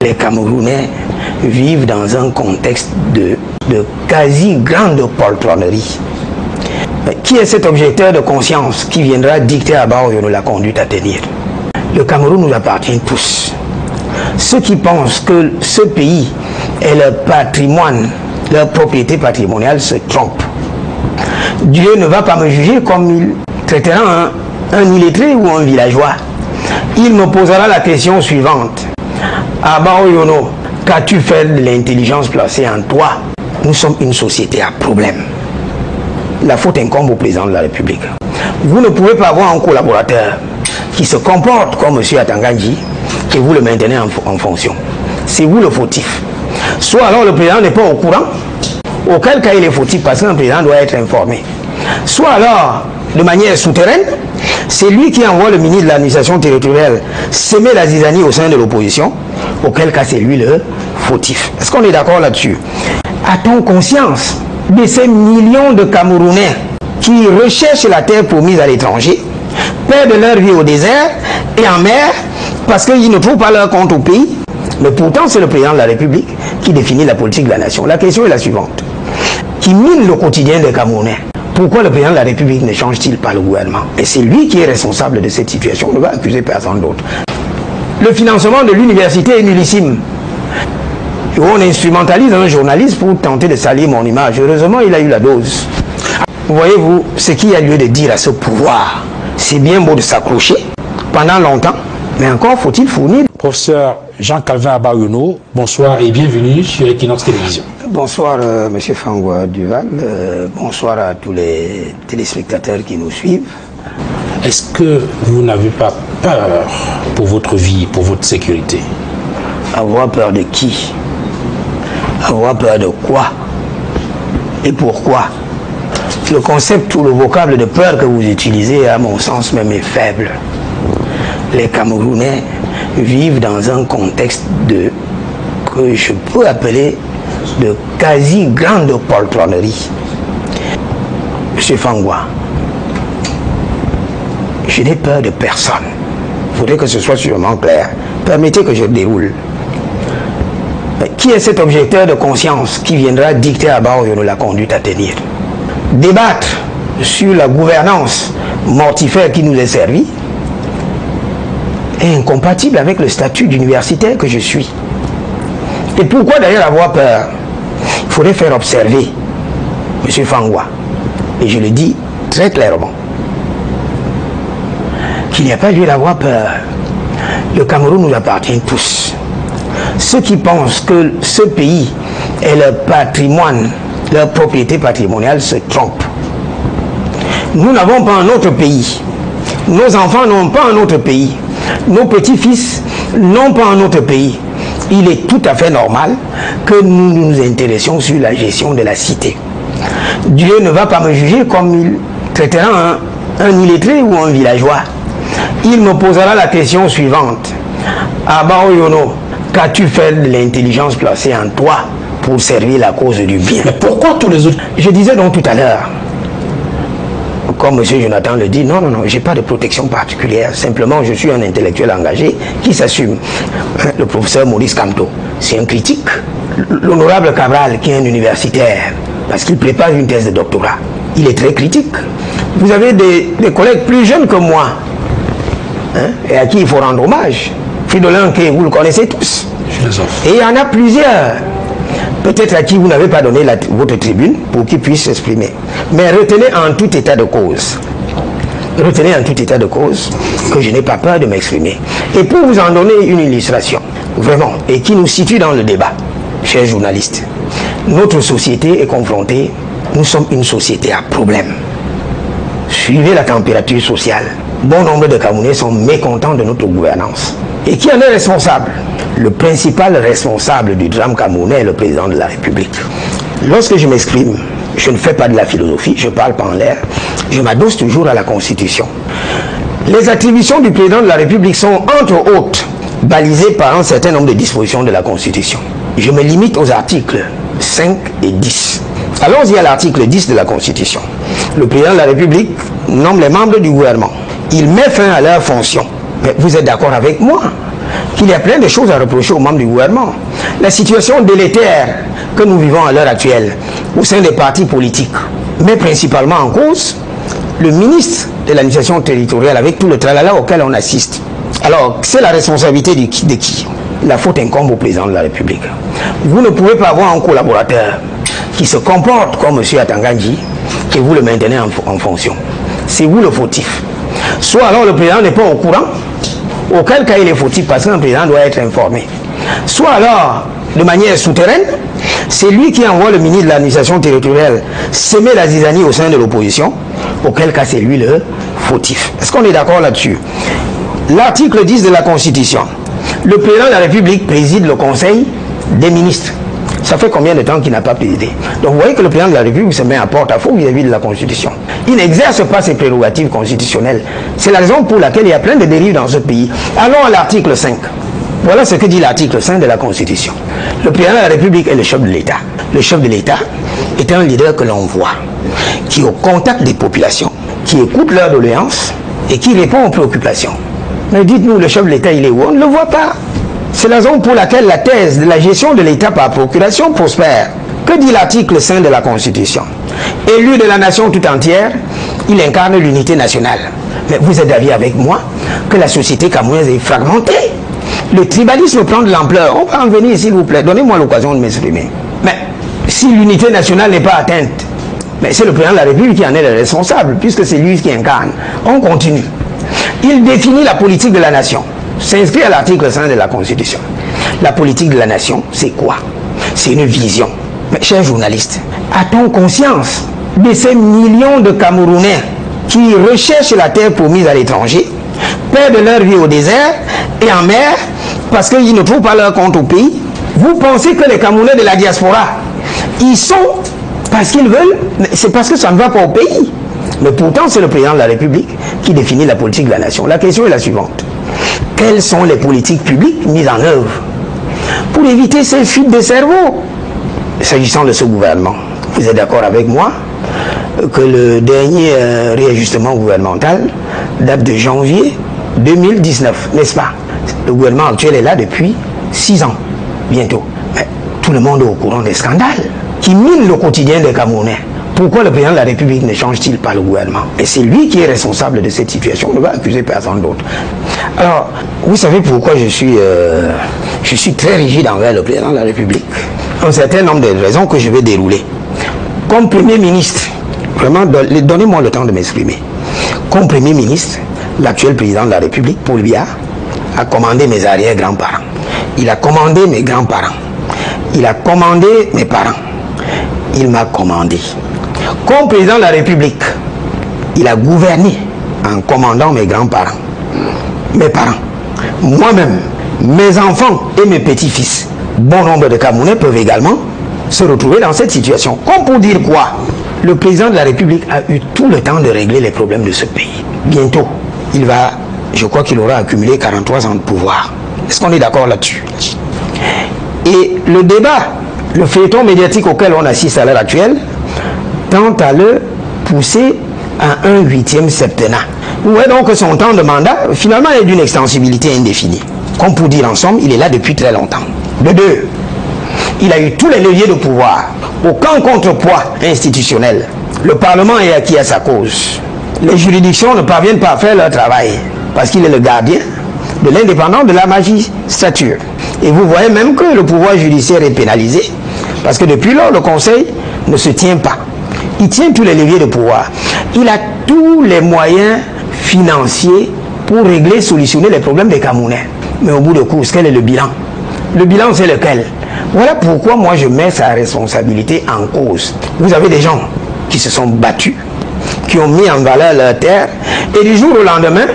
Les Camerounais vivent dans un contexte de quasi grande poltronnerie. Qui est cet objecteur de conscience qui viendra dicter à Baoyono la conduite à tenir? Le Cameroun nous appartient tous. Ceux qui pensent que ce pays est leur patrimoine, leur propriété patrimoniale se trompent. Dieu ne va pas me juger comme il traitera un illettré ou un villageois. Il me posera la question suivante. À Baoyono, qu'as-tu fait de l'intelligence placée en toi? Nous sommes une société à problème. La faute incombe au président de la République. Vous ne pouvez pas avoir un collaborateur qui se comporte comme M. Atanganji et vous le maintenez en fonction. C'est vous le fautif. Soit alors le président n'est pas au courant, auquel cas il est fautif parce qu'un président doit être informé. Soit alors, de manière souterraine, c'est lui qui envoie le ministre de l'administration territoriale semer la zizanie au sein de l'opposition, auquel cas c'est lui le fautif. Est-ce qu'on est d'accord là-dessus? A-t-on conscience de ces millions de Camerounais qui recherchent la terre promise à l'étranger, perdent leur vie au désert et en mer parce qu'ils ne trouvent pas leur compte au pays? Mais pourtant, c'est le président de la République qui définit la politique de la nation. La question est la suivante. Qui mine le quotidien des Camerounais, pourquoi le président de la République ne change-t-il pas le gouvernement? Et c'est lui qui est responsable de cette situation. On ne va accuser personne d'autre. Le financement de l'université est nullissime. On instrumentalise un journaliste pour tenter de salir mon image. Heureusement, il a eu la dose. Voyez-vous, ce qu'il y a lieu de dire à ce pouvoir, c'est bien beau de s'accrocher pendant longtemps, mais encore faut-il fournir. Professeur Jean-Calvin Abayono, bonsoir et bienvenue sur Equinox Télévision. Bonsoir M. Fangwa Duval, bonsoir à tous les téléspectateurs qui nous suivent. Est-ce que vous n'avez pas peur pour votre vie, pour votre sécurité? Avoir peur de qui? Avoir peur de quoi? Et pourquoi? Le concept ou le vocable de peur que vous utilisez, à mon sens même, est faible. Les Camerounais vivent dans un contexte que je peux appeler de quasi grande poltronnerie. Monsieur Fangwa, je n'ai peur de personne. Il faudrait que ce soit sûrement clair. Permettez que je déroule. Qui est cet objecteur de conscience qui viendra dicter à Baoyono la conduite à tenir? Débattre sur la gouvernance mortifère qui nous est servie est incompatible avec le statut d'universitaire que je suis. Et pourquoi d'ailleurs avoir peur? Il faudrait faire observer, M. Fangwa, et je le dis très clairement, qu'il n'y a pas lieu d'avoir peur. Le Cameroun nous appartient tous. Ceux qui pensent que ce pays est leur patrimoine, leur propriété patrimoniale se trompent. Nous n'avons pas un autre pays. Nos enfants n'ont pas un autre pays. Nos petits-fils n'ont pas un autre pays. Il est tout à fait normal que nous nous intéressions sur la gestion de la cité. Dieu ne va pas me juger comme il traitera un illettré ou un villageois. Il me posera la question suivante. À Baoyono, qu'as-tu fait de l'intelligence placée en toi pour servir la cause du bien? Mais pourquoi tous les autres? Je disais donc tout à l'heure, comme M. Jonathan le dit, non, je n'ai pas de protection particulière. Simplement, je suis un intellectuel engagé qui s'assume. Le professeur Maurice Kamto, c'est un critique. L'honorable Cabral, qui est un universitaire, parce qu'il prépare une thèse de doctorat, il est très critique. Vous avez des collègues plus jeunes que moi, et à qui il faut rendre hommage. Fridolin, vous le connaissez tous. Et il y en a plusieurs, peut-être à qui vous n'avez pas donné votre tribune pour qu'ils puissent s'exprimer. Mais retenez en tout état de cause. Retenez en tout état de cause que je n'ai pas peur de m'exprimer. Et pour vous en donner une illustration, vraiment, et qui nous situe dans le débat, chers journalistes, notre société est confrontée, nous sommes une société à problème. Suivez la température sociale. Bon nombre de Camerounais sont mécontents de notre gouvernance. Et qui en est responsable? Le principal responsable du drame camerounais est le président de la République. Lorsque je m'exprime, je ne fais pas de la philosophie, je ne parle pas en l'air, je m'adosse toujours à la Constitution. Les attributions du président de la République sont, entre autres, balisées par un certain nombre de dispositions de la Constitution. Je me limite aux articles 5 et 10. Allons-y à l'article 10 de la Constitution. Le président de la République nomme les membres du gouvernement. Il met fin à leurs fonctions. Mais vous êtes d'accord avec moi qu'il y a plein de choses à reprocher aux membres du gouvernement. La situation délétère que nous vivons à l'heure actuelle au sein des partis politiques met principalement en cause le ministre de l'administration territoriale avec tout le tralala auquel on assiste. Alors, c'est la responsabilité de qui? La faute incombe au président de la République. Vous ne pouvez pas avoir un collaborateur qui se comporte comme M. Atanganji et vous le maintenez en fonction. C'est vous le fautif. Soit alors le président n'est pas au courant, auquel cas il est fautif parce qu'un président doit être informé. Soit alors, de manière souterraine, c'est lui qui envoie le ministre de l'administration territoriale semer la zizanie au sein de l'opposition, auquel cas c'est lui le fautif. Est-ce qu'on est d'accord là-dessus? L'article 10 de la Constitution. Le président de la République préside le Conseil des ministres. Ça fait combien de temps qu'il n'a pas présidé? Donc vous voyez que le président de la République se met à porte-à-faux vis-à-vis de la Constitution. Il n'exerce pas ses prérogatives constitutionnelles. C'est la raison pour laquelle il y a plein de dérives dans ce pays. Allons à l'article 5. Voilà ce que dit l'article 5 de la Constitution. Le président de la République est le chef de l'État. Le chef de l'État est un leader que l'on voit, qui est au contact des populations, qui écoute leurs doléances et qui répond aux préoccupations. Mais dites-nous, le chef de l'État, il est où? On ne le voit pas. C'est la raison pour laquelle la thèse de la gestion de l'État par procuration prospère. Que dit l'article 5 de la Constitution? Élu de la nation tout entière, il incarne l'unité nationale. Mais vous êtes d'avis avec moi que la société camerounaise est fragmentée. Le tribalisme prend de l'ampleur. On va en venir, s'il vous plaît. Donnez-moi l'occasion de m'exprimer. Mais si l'unité nationale n'est pas atteinte, mais c'est le président de la République qui en est le responsable, puisque c'est lui qui incarne. On continue. Il définit la politique de la nation. S'inscrit à l'article 5 de la Constitution. La politique de la nation, c'est quoi? C'est une vision. Mais chers journalistes, a-t-on conscience de ces millions de Camerounais qui recherchent la terre promise à l'étranger, perdent leur vie au désert et en mer parce qu'ils ne trouvent pas leur compte au pays? Vous pensez que les Camerounais de la diaspora, ils sont parce qu'ils veulent, c'est parce que ça ne va pas au pays. Mais pourtant, c'est le président de la République qui définit la politique de la nation. La question est la suivante. Quelles sont les politiques publiques mises en œuvre pour éviter ces fuites de cerveau? S'agissant de ce gouvernement, vous êtes d'accord avec moi que le dernier réajustement gouvernemental date de janvier 2019, n'est-ce pas? Le gouvernement actuel est là depuis 6 ans, bientôt. Mais tout le monde est au courant des scandales qui minent le quotidien des Camerounais. Pourquoi le président de la République ne change-t-il pas le gouvernement? Et c'est lui qui est responsable de cette situation. On ne va accuser personne d'autre. Alors, vous savez pourquoi je suis très rigide envers le président de la République? Un certain nombre de raisons que je vais dérouler. Comme Premier ministre, vraiment, donnez-moi le temps de m'exprimer. Comme Premier ministre, l'actuel président de la République, Paul Biya, a commandé mes arrière-grands-parents. Il a commandé mes grands-parents. Il a commandé mes parents. Il m'a commandé. Comme président de la République, il a gouverné en commandant mes grands-parents, mes parents, moi-même, mes enfants et mes petits-fils. Bon nombre de Camerounais peuvent également se retrouver dans cette situation. Comme pour dire quoi? Le président de la République a eu tout le temps de régler les problèmes de ce pays. Bientôt, je crois qu'il aura accumulé 43 ans de pouvoir. Est-ce qu'on est d'accord là-dessus? Et le débat, le feuilleton médiatique auquel on assiste à l'heure actuelle, tend à le pousser à un 8e septennat. Vous voyez donc que son temps de mandat, finalement, est d'une extensibilité indéfinie. Comme pour dire en somme, il est là depuis très longtemps. De deux, il a eu tous les leviers de pouvoir. Aucun contrepoids institutionnel. Le Parlement est acquis à sa cause. Les juridictions ne parviennent pas à faire leur travail parce qu'il est le gardien de l'indépendance de la magistrature. Et vous voyez même que le pouvoir judiciaire est pénalisé parce que depuis lors, le Conseil ne se tient pas. Il tient tous les leviers de pouvoir. Il a tous les moyens financiers pour régler, solutionner les problèmes des Camerounais. Mais au bout de course, quel est le bilan? Le bilan, c'est lequel? Voilà pourquoi moi je mets sa responsabilité en cause. Vous avez des gens qui se sont battus, qui ont mis en valeur leur terre, et du jour au lendemain,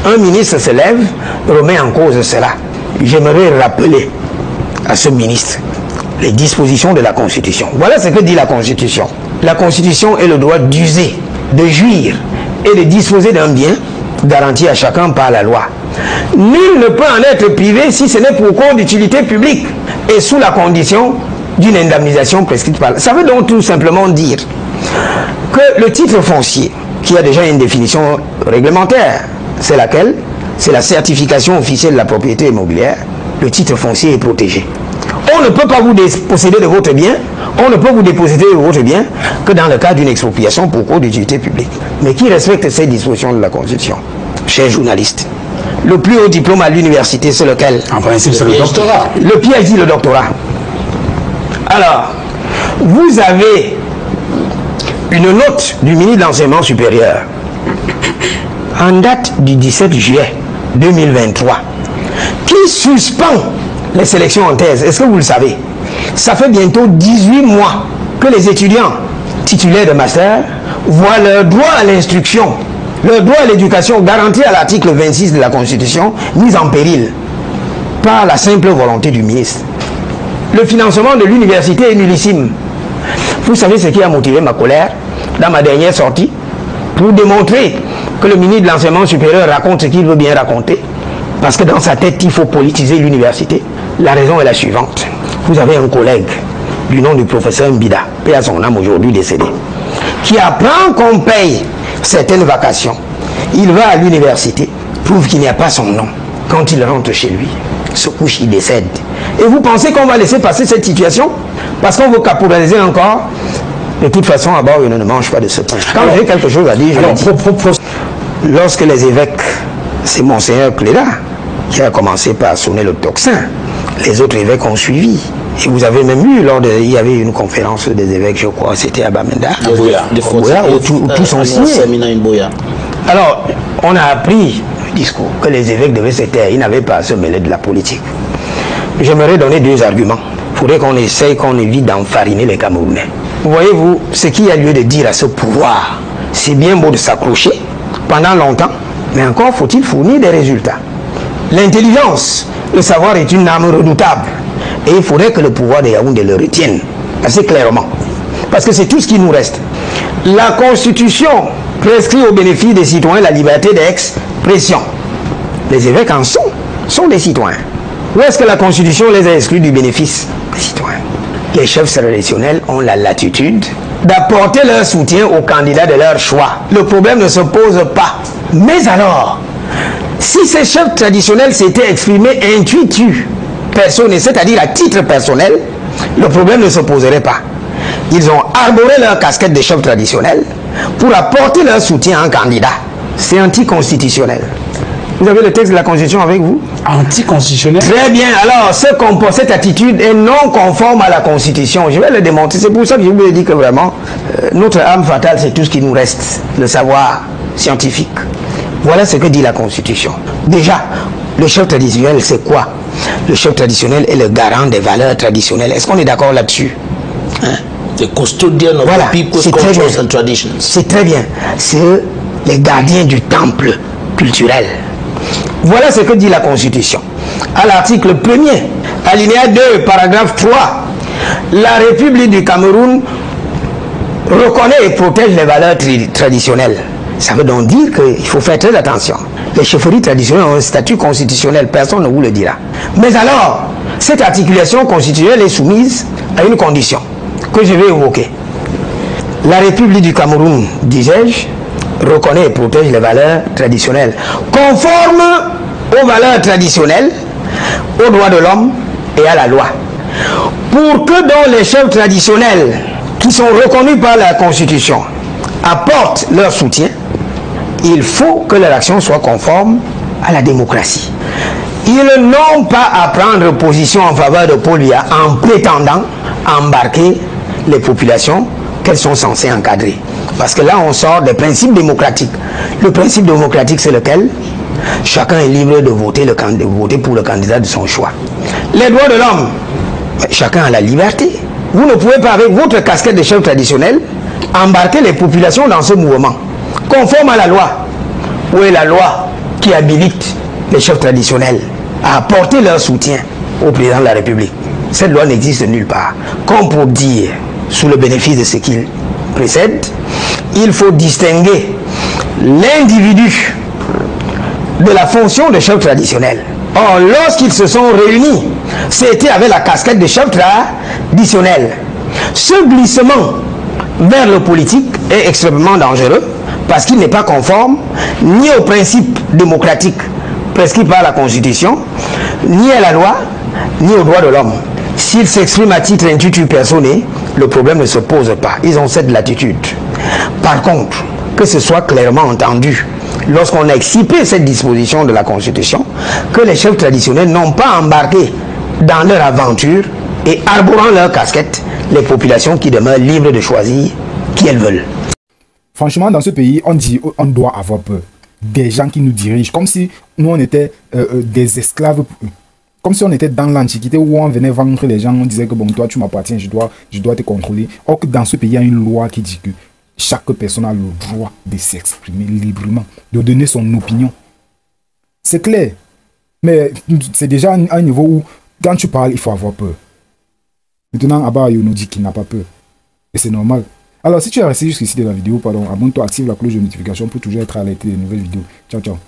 un ministre se lève, remet en cause cela. J'aimerais rappeler à ce ministre les dispositions de la Constitution. Voilà ce que dit la Constitution. La Constitution est le droit d'user, de jouir et de disposer d'un bien garanti à chacun par la loi. Nul ne peut en être privé si ce n'est pour cause d'utilité publique et sous la condition d'une indemnisation prescrite par la loi. Ça veut donc tout simplement dire que le titre foncier, qui a déjà une définition réglementaire, c'est laquelle? C'est la certification officielle de la propriété immobilière, le titre foncier est protégé. On ne peut pas vous déposséder de votre bien, on ne peut vous déposséder de votre bien que dans le cas d'une expropriation pour cause d'utilité publique. Mais qui respecte ces dispositions de la Constitution? Chers journalistes, le plus haut diplôme à l'université, c'est lequel? En principe, c'est le doctorat. Le PhD, le doctorat. Alors, vous avez une note du ministre de l'Enseignement supérieur en date du 17 juillet 2023 qui suspend les sélections en thèse. Est-ce que vous le savez? Ça fait bientôt 18 mois que les étudiants titulaires de master voient leur droit à l'instruction, leur droit à l'éducation garanti à l'article 26 de la Constitution mis en péril par la simple volonté du ministre. Le financement de l'université est nullissime. Vous savez ce qui a motivé ma colère dans ma dernière sortie? Pour démontrer que le ministre de l'Enseignement supérieur raconte ce qu'il veut bien raconter. Parce que dans sa tête, il faut politiser l'université. La raison est la suivante. Vous avez un collègue du nom du professeur Mbida, paix à son âme aujourd'hui décédé, qui apprend qu'on paye certaines vacations. Il va à l'université, prouve qu'il n'y a pas son nom. Quand il rentre chez lui, se couche, il décède. Et vous pensez qu'on va laisser passer cette situation parce qu'on veut caporaliser encore? De toute façon, à bord, ne mange pas de ce pain. Quand j'ai quelque chose à dire, je le dis. Lorsque les évêques, c'est Monseigneur Cléda qui a commencé par sonner le tocsin, les autres évêques ont suivi. Et vous avez même eu, il y avait une conférence des évêques, je crois, c'était à Bamenda, où tous sont signés. Alors, on a appris le discours que les évêques devaient se taire, ils n'avaient pas à se mêler de la politique. J'aimerais donner deux arguments. Il faudrait qu'on essaye, qu'on évite d'enfariner les Camerounais. Voyez-vous, ce qu'il y a lieu de dire à ce pouvoir, c'est bien beau de s'accrocher pendant longtemps, mais encore faut-il fournir des résultats. L'intelligence, le savoir est une arme redoutable. Et il faudrait que le pouvoir de Yaoundé le retienne assez clairement. Parce que c'est tout ce qui nous reste. La Constitution prescrit au bénéfice des citoyens la liberté d'expression. Les évêques en sont des citoyens. Où est-ce que la Constitution les a exclus du bénéfice des citoyens? Les chefs traditionnels ont la latitude d'apporter leur soutien aux candidats de leur choix. Le problème ne se pose pas. Mais alors, si ces chefs traditionnels s'étaient exprimés intuitus, personnels, c'est-à-dire à titre personnel, le problème ne se poserait pas. Ils ont arboré leur casquette de chefs traditionnels pour apporter leur soutien à un candidat. C'est anticonstitutionnel. Vous avez le texte de la Constitution avec vous? Anticonstitutionnel? Très bien. Alors, cette attitude est non conforme à la Constitution. Je vais le démontrer. C'est pour ça que je vous ai dit que vraiment, notre arme fatale, c'est tout ce qui nous reste, le savoir scientifique. Voilà ce que dit la Constitution. Déjà, le chef traditionnel, c'est quoi? Le chef traditionnel est le garant des valeurs traditionnelles. Est-ce qu'on est d'accord là-dessus? The custodian of the people's cultures and traditions. C'est très bien. C'est les gardiens du temple culturel. Voilà ce que dit la Constitution. À l'article 1er, alinéa 2, paragraphe 3, la République du Cameroun reconnaît et protège les valeurs traditionnelles. Ça veut donc dire qu'il faut faire très attention. Les chefferies traditionnelles ont un statut constitutionnel, personne ne vous le dira. Mais alors, cette articulation constitutionnelle est soumise à une condition que je vais évoquer. La République du Cameroun, disais-je, reconnaît et protège les valeurs traditionnelles, conformes aux valeurs traditionnelles, aux droits de l'homme et à la loi. Pour que donc les chefs traditionnels, qui sont reconnus par la Constitution, apportent leur soutien, il faut que leur action soit conforme à la démocratie. Ils n'ont pas à prendre position en faveur de Paul Biya en prétendant embarquer les populations qu'elles sont censées encadrer. Parce que là, on sort des principes démocratiques. Le principe démocratique, c'est lequel? Chacun est libre de voter pour le candidat de son choix. Les droits de l'homme, chacun a la liberté. Vous ne pouvez pas, avec votre casquette de chef traditionnel, embarquer les populations dans ce mouvement, conforme à la loi. Où est la loi qui habilite les chefs traditionnels à apporter leur soutien au président de la République? Cette loi n'existe nulle part. Comme pour dire, sous le bénéfice de ce qu'il précède, il faut distinguer l'individu de la fonction de chef traditionnel. Or, lorsqu'ils se sont réunis, c'était avec la casquette de chef traditionnel. Ce glissement vers le politique est extrêmement dangereux parce qu'il n'est pas conforme ni aux principes démocratiques prescrits par la Constitution, ni à la loi, ni aux droits de l'homme. S'ils s'expriment à titre intuitu personné, le problème ne se pose pas. Ils ont cette latitude. Par contre, que ce soit clairement entendu, lorsqu'on a excipé cette disposition de la Constitution, que les chefs traditionnels n'ont pas embarqué dans leur aventure et arborant leur casquette les populations qui demeurent libres de choisir qui elles veulent. Franchement, dans ce pays, on dit on doit avoir peur des gens qui nous dirigent, comme si nous on était des esclaves pour eux. Comme si on était dans l'Antiquité où on venait vaincre les gens, on disait que bon, toi tu m'appartiens, je dois te contrôler. Or que dans ce pays, il y a une loi qui dit que chaque personne a le droit de s'exprimer librement, de donner son opinion. C'est clair. Mais c'est déjà à un niveau où, quand tu parles, il faut avoir peur. Maintenant, Abayo nous dit qu'il n'a pas peur. Et c'est normal. Alors, si tu as resté jusqu'ici de la vidéo, pardon, abonne-toi, active la cloche de notification pour toujours être alerté des nouvelles vidéos. Ciao, ciao.